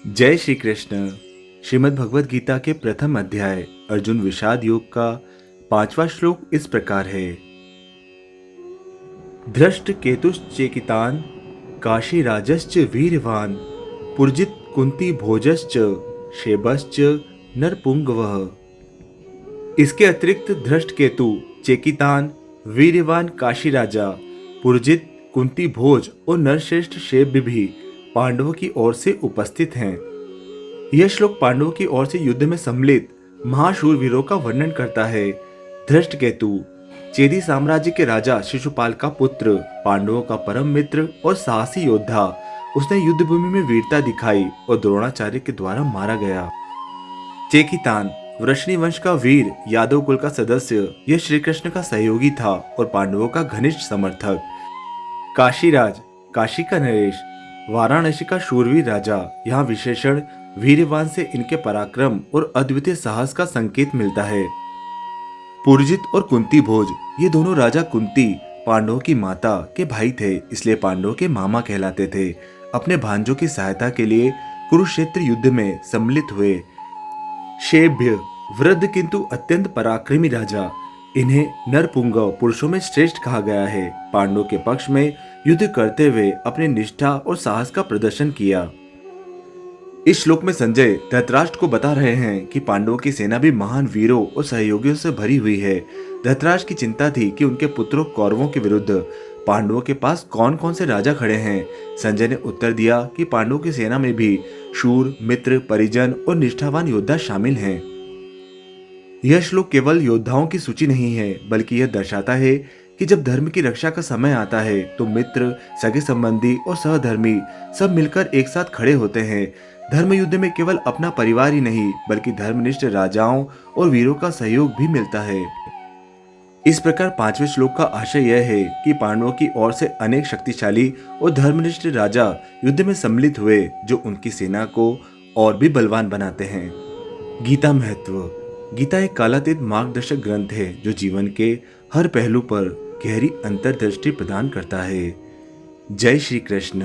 जय श्री कृष्ण। श्रीमद् भगवद गीता के प्रथम अध्याय अर्जुन विषाद योग का 5वां श्लोक इस प्रकार है। धृष्ट केतुश्चेकितान काशी राजश्च वीरवान पुरजित कुंती भोजश्च शेबश्च नरपुंगवः। इसके अतिरिक्त धृष्ट केतु, चेकितान, वीरवान काशी राजा, पुरजित, कुंती भोज और नरश्रेष्ठ शेब भी पांडवों की ओर से उपस्थित हैं। यह श्लोक पांडवों की ओर से युद्ध में सम्मिलित महाशूर वीरों का वर्णन करता है। धृष्टकेतु चेदी साम्राज्य के राजा शिशुपाल का पुत्र, पांडवों का परम मित्र और साहसी योद्धा। उसने युद्ध भूमि में वीरता दिखाई और द्रोणाचार्य के द्वारा मारा गया। चेकितान वृष्णि वंश का वीर, यादव कुल का सदस्य, यह श्री कृष्ण का सहयोगी था और पांडवों का घनिष्ठ समर्थक। काशीराज काशी का नरेश, वाराणसी का शूरवीर राजा। यहाँ विशेषण वीरवान से इनके पराक्रम और अद्वितीय साहस का संकेत मिलता है। पुरजित और कुंती भोज, ये दोनों राजा कुंती, पांडवों की माता के भाई थे, इसलिए पांडवों के मामा कहलाते थे। अपने भांजों की सहायता के लिए कुरुक्षेत्र युद्ध में सम्मिलित हुए। शेभ्य वृद्ध किंतु अत्यंत पराक्रमी राजा, इन्हें नरपुंगव पुरुषों में श्रेष्ठ कहा गया है। पांडवों के पक्ष में युद्ध करते हुए अपनी निष्ठा और साहस का प्रदर्शन किया। इस श्लोक में संजय धृतराष्ट्र को बता रहे हैं कि पांडवों की सेना भी महान वीरों और सहयोगियों से भरी हुई है। धृतराष्ट्र की चिंता थी कि उनके पुत्रों कौरवों के विरुद्ध पांडवों के पास कौन कौन से राजा खड़े हैं। संजय ने उत्तर दिया कि पांडवों की सेना में भी शूर, मित्र, परिजन और निष्ठावान योद्धा शामिल हैं। यह श्लोक केवल योद्धाओं की सूची नहीं है, बल्कि यह दर्शाता है कि जब धर्म की रक्षा का समय आता है तो मित्र, सगे संबंधी और सहधर्मी सब मिलकर एक साथ खड़े होते हैं। धर्म युद्ध में केवल अपना परिवार ही नहीं, बल्कि धर्मनिष्ठ राजाओं और वीरों का सहयोग भी मिलता है। इस प्रकार 5वें श्लोक का आशय यह है कि पांडवों की ओर से अनेक शक्तिशाली और धर्मनिष्ठ राजा युद्ध में सम्मिलित हुए, जो उनकी सेना को और भी बलवान बनाते हैं। गीता महत्व। गीता एक कालातीत मार्गदर्शक ग्रंथ है जो जीवन के हर पहलू पर गहरी अंतर्दृष्टि प्रदान करता है। जय श्री कृष्ण।